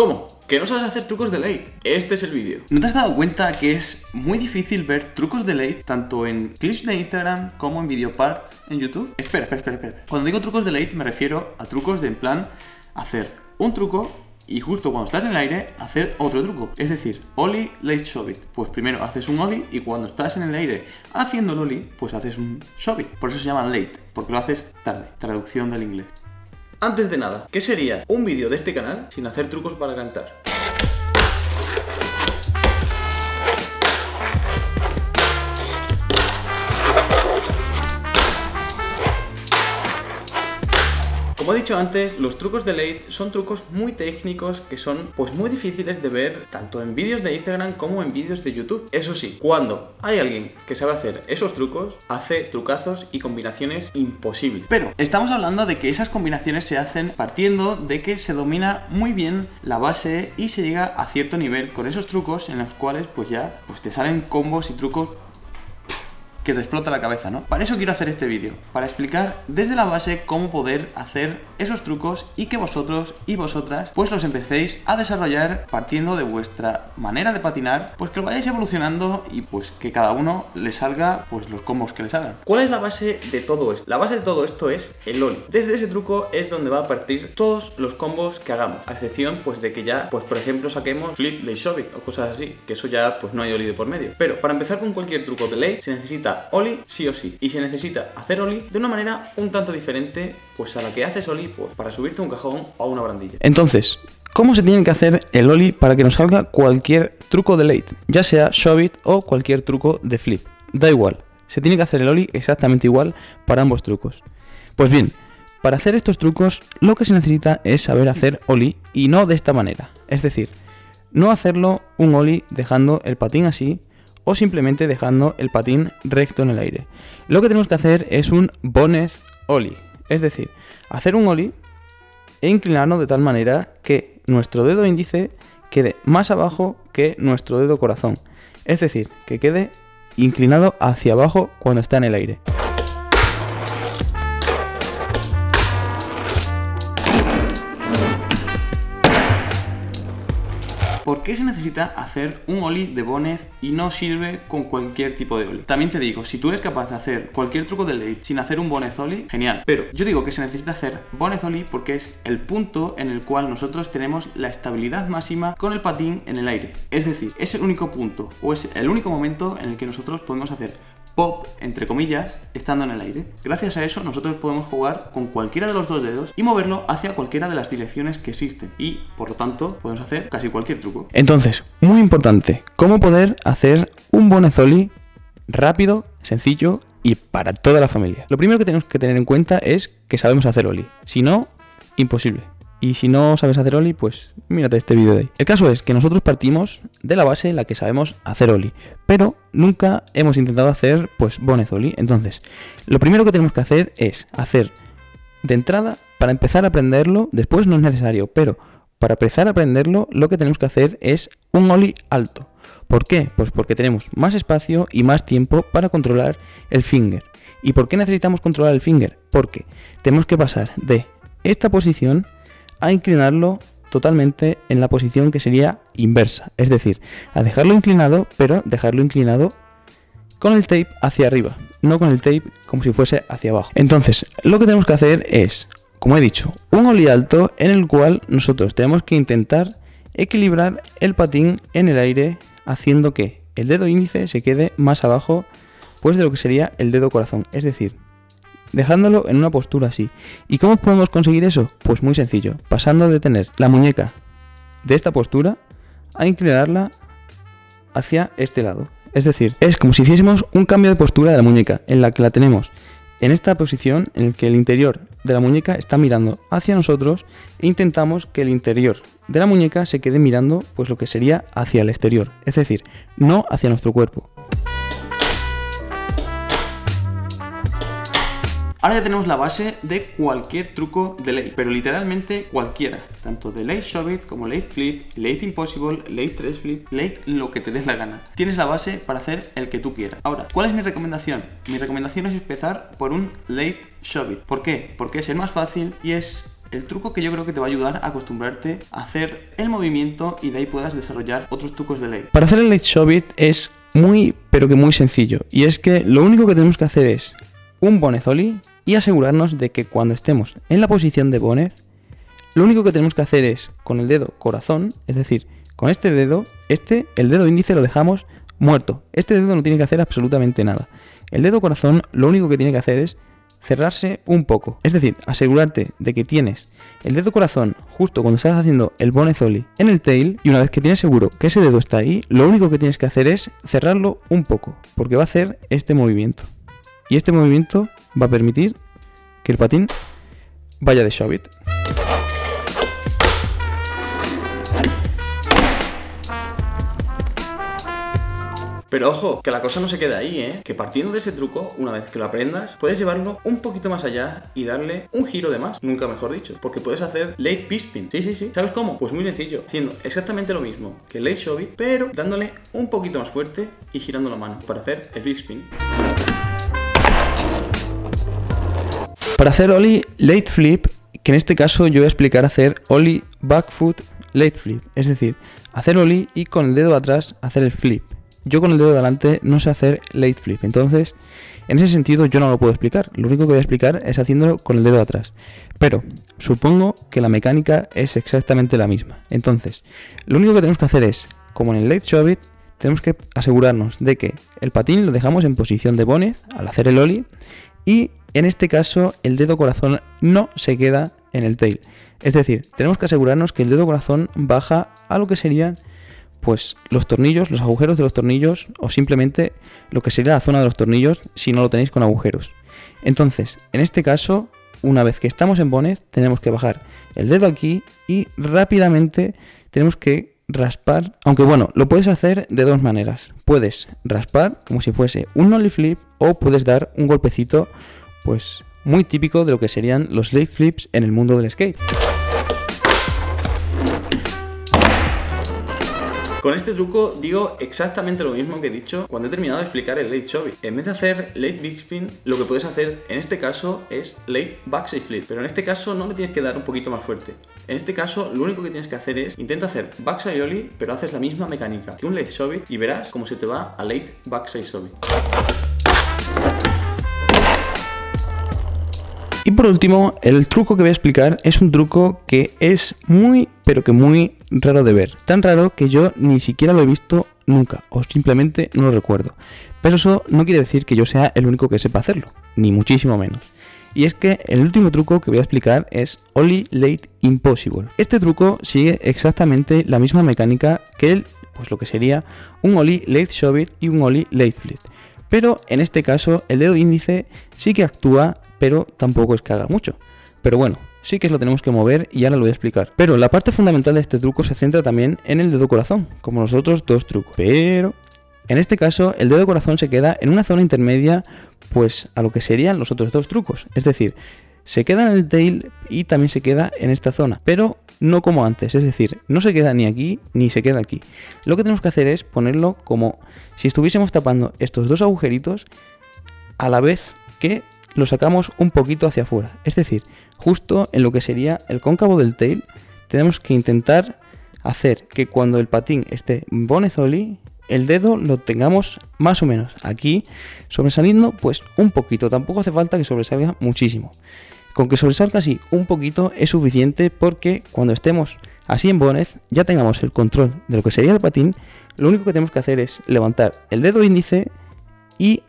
¿Cómo? ¿Que no sabes hacer trucos de late? Este es el vídeo. ¿No te has dado cuenta que es muy difícil ver trucos de late tanto en clips de Instagram como en videopart en YouTube? Espera. Cuando digo trucos de late me refiero a trucos de en plan hacer un truco y justo cuando estás en el aire hacer otro truco. Es decir, ollie, late shove it. Pues primero haces un ollie y cuando estás en el aire haciendo el ollie, pues haces un shove it. Por eso se llama late, porque lo haces tarde. Traducción del inglés. Antes de nada, ¿qué sería un vídeo de este canal sin hacer trucos para cantar? Como he dicho antes, los trucos de late son trucos muy técnicos que son pues muy difíciles de ver tanto en vídeos de Instagram como en vídeos de YouTube. Eso sí, cuando hay alguien que sabe hacer esos trucos, hace trucazos y combinaciones imposibles. Pero estamos hablando de que esas combinaciones se hacen partiendo de que se domina muy bien la base y se llega a cierto nivel con esos trucos en los cuales pues ya te salen combos y trucos que te explota la cabeza, ¿no? Para eso quiero hacer este vídeo, para explicar desde la base cómo poder hacer esos trucos y que vosotros y vosotras pues los empecéis a desarrollar partiendo de vuestra manera de patinar, pues que lo vayáis evolucionando y pues que cada uno le salga pues los combos que le salgan. ¿Cuál es la base de todo esto? La base de todo esto es el ollie. Desde ese truco es donde va a partir todos los combos que hagamos, a excepción pues de que ya, pues por ejemplo saquemos flip, late shove it o cosas así, que eso ya pues no hay ollie de por medio. Pero para empezar con cualquier truco de late se necesita ollie sí o sí, y se necesita hacer ollie de una manera un tanto diferente pues a la que haces ollie pues para subirte a un cajón o a una barandilla. Entonces, ¿cómo se tiene que hacer el ollie para que nos salga cualquier truco de late? Ya sea shove it o cualquier truco de flip, da igual, se tiene que hacer el ollie exactamente igual para ambos trucos. Pues bien, para hacer estos trucos lo que se necesita es saber hacer ollie y no de esta manera, es decir, no hacerlo un ollie dejando el patín así o simplemente dejando el patín recto en el aire. Lo que tenemos que hacer es un bonnet ollie, es decir, hacer un ollie e inclinarnos de tal manera que nuestro dedo índice quede más abajo que nuestro dedo corazón, es decir, que quede inclinado hacia abajo cuando está en el aire. ¿Por qué se necesita hacer un ollie de bonnet y no sirve con cualquier tipo de ollie? También te digo, si tú eres capaz de hacer cualquier truco de late sin hacer un bonnet ollie, genial. Pero yo digo que se necesita hacer bonnet ollie porque es el punto en el cual nosotros tenemos la estabilidad máxima con el patín en el aire. Es decir, es el único punto o es el único momento en el que nosotros podemos hacer pop, entre comillas, estando en el aire. Gracias a eso nosotros podemos jugar con cualquiera de los dos dedos y moverlo hacia cualquiera de las direcciones que existen y por lo tanto podemos hacer casi cualquier truco. Entonces, muy importante, ¿cómo poder hacer un bonnet ollie rápido, sencillo y para toda la familia? Lo primero que tenemos que tener en cuenta es que sabemos hacer ollie, si no, imposible. Y si no sabes hacer ollie, pues mírate este vídeo de ahí. El caso es que nosotros partimos de la base en la que sabemos hacer ollie, pero nunca hemos intentado hacer pues bonnet ollie. Entonces, lo primero que tenemos que hacer es hacer de entrada, para empezar a aprenderlo, después no es necesario, pero para empezar a aprenderlo lo que tenemos que hacer es un ollie alto. ¿Por qué? Pues porque tenemos más espacio y más tiempo para controlar el finger. ¿Y por qué necesitamos controlar el finger? Porque tenemos que pasar de esta posición a inclinarlo totalmente en la posición que sería inversa, es decir, a dejarlo inclinado, pero dejarlo inclinado con el tape hacia arriba, no con el tape como si fuese hacia abajo. Entonces, lo que tenemos que hacer es, como he dicho, un ollie alto en el cual nosotros tenemos que intentar equilibrar el patín en el aire, haciendo que el dedo índice se quede más abajo pues de lo que sería el dedo corazón, es decir, dejándolo en una postura así. ¿Y cómo podemos conseguir eso? Pues muy sencillo, pasando de tener la muñeca de esta postura a inclinarla hacia este lado. Es decir, es como si hiciésemos un cambio de postura de la muñeca, en la que la tenemos en esta posición en la que el interior de la muñeca está mirando hacia nosotros e intentamos que el interior de la muñeca se quede mirando pues lo que sería hacia el exterior, es decir, no hacia nuestro cuerpo. Ahora ya tenemos la base de cualquier truco de late, pero literalmente cualquiera, tanto de late shove it como late flip, late impossible, late 3 flip, late lo que te des la gana. Tienes la base para hacer el que tú quieras. Ahora, ¿cuál es mi recomendación? Mi recomendación es empezar por un late shove it. ¿Por qué? Porque es el más fácil y es El truco que yo creo que te va a ayudar a acostumbrarte a hacer el movimiento y de ahí puedas desarrollar otros trucos de late. Para hacer el late shove it es muy, pero que muy sencillo. Y es que lo único que tenemos que hacer es un bonnet ollie y asegurarnos de que cuando estemos en la posición de bonnet, lo único que tenemos que hacer es con el dedo corazón, es decir, con este dedo, el dedo índice lo dejamos muerto. Este dedo no tiene que hacer absolutamente nada. El dedo corazón lo único que tiene que hacer es cerrarse un poco. Es decir, asegurarte de que tienes el dedo corazón justo cuando estás haciendo el bonnet ollie en el tail, y una vez que tienes seguro que ese dedo está ahí, lo único que tienes que hacer es cerrarlo un poco, porque va a hacer este movimiento. Y este movimiento va a permitir que el patín vaya de shove it. Pero ojo, que la cosa no se queda ahí, ¿eh? Que partiendo de ese truco, una vez que lo aprendas, puedes llevarlo un poquito más allá y darle un giro de más, nunca mejor dicho. Porque puedes hacer late bispin. Sí. ¿Sabes cómo? Pues muy sencillo, haciendo exactamente lo mismo que el late shove it, pero dándole un poquito más fuerte y girando la mano para hacer el bispin. Para hacer ollie late flip, que en este caso yo voy a explicar hacer ollie back foot late flip. Es decir, hacer ollie y con el dedo atrás hacer el flip. Yo con el dedo de delante no sé hacer late flip, entonces en ese sentido yo no lo puedo explicar. Lo único que voy a explicar es haciéndolo con el dedo de atrás. Pero supongo que la mecánica es exactamente la misma. Entonces, lo único que tenemos que hacer es, como en el late shove it, tenemos que asegurarnos de que el patín lo dejamos en posición de bonnet al hacer el ollie, y en este caso el dedo corazón no se queda en el tail. Es decir, tenemos que asegurarnos que el dedo corazón baja a lo que serían pues los tornillos, los agujeros de los tornillos, o simplemente lo que sería la zona de los tornillos si no lo tenéis con agujeros. Entonces, en este caso, una vez que estamos en bonnet, tenemos que bajar el dedo aquí y rápidamente tenemos que raspar. Aunque bueno, lo puedes hacer de dos maneras. Puedes raspar como si fuese un ollie flip, o puedes dar un golpecito pues muy típico de lo que serían los late flips en el mundo del skate. Con este truco digo exactamente lo mismo que he dicho cuando he terminado de explicar el late shove it. En vez de hacer late big spin, lo que puedes hacer en este caso es late backside flip. Pero en este caso no le tienes que dar un poquito más fuerte. En este caso lo único que tienes que hacer es intenta hacer backside ollie, pero haces la misma mecánica que un late shove it y verás cómo se te va a late backside shove it. Y por último, el truco que voy a explicar es un truco que es muy, pero que muy raro de ver. Tan raro que yo ni siquiera lo he visto nunca, o simplemente no lo recuerdo. Pero eso no quiere decir que yo sea el único que sepa hacerlo, ni muchísimo menos. Y es que el último truco que voy a explicar es ollie late impossible. Este truco sigue exactamente la misma mecánica que pues lo que sería un ollie late shove it y un ollie late flip. Pero en este caso el dedo índice sí que actúa, pero tampoco es que haga mucho. Pero bueno, sí que lo tenemos que mover y ahora lo voy a explicar. Pero la parte fundamental de este truco se centra también en el dedo corazón, como los otros dos trucos. Pero en este caso el dedo corazón se queda en una zona intermedia pues a lo que serían los otros dos trucos. Es decir, se queda en el tail y también se queda en esta zona, pero no como antes. Es decir, no se queda ni aquí ni se queda aquí. Lo que tenemos que hacer es ponerlo como si estuviésemos tapando estos dos agujeritos a la vez que lo sacamos un poquito hacia afuera. Es decir, justo en lo que sería el cóncavo del tail, tenemos que intentar hacer que cuando el patín esté bonnet ollie, el dedo lo tengamos más o menos aquí, sobresaliendo pues un poquito. Tampoco hace falta que sobresalga muchísimo. Con que sobresalga así un poquito es suficiente, porque cuando estemos así en bonnet ya tengamos el control de lo que sería el patín. Lo único que tenemos que hacer es levantar el dedo índice y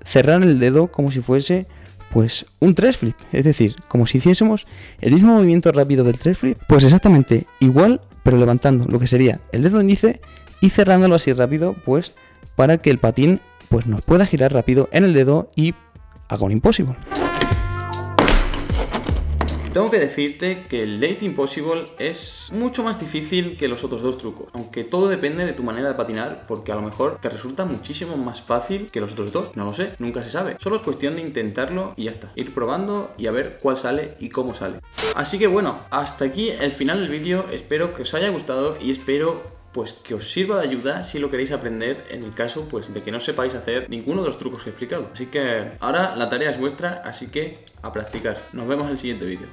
cerrar el dedo como si fuese pues un 3 flip, es decir, como si hiciésemos el mismo movimiento rápido del 3 flip, pues exactamente igual, pero levantando lo que sería el dedo índice y cerrándolo así rápido, pues para que el patín pues nos pueda girar rápido en el dedo y haga un impossible. Tengo que decirte que el late impossible es mucho más difícil que los otros dos trucos, aunque todo depende de tu manera de patinar, porque a lo mejor te resulta muchísimo más fácil que los otros dos, no lo sé, nunca se sabe. Solo es cuestión de intentarlo y ya está, ir probando y a ver cuál sale y cómo sale. Así que bueno, hasta aquí el final del vídeo. Espero que os haya gustado y espero pues que os sirva de ayuda si lo queréis aprender, en el caso pues de que no sepáis hacer ninguno de los trucos que he explicado. Así que ahora la tarea es vuestra, así que a practicar. Nos vemos en el siguiente vídeo.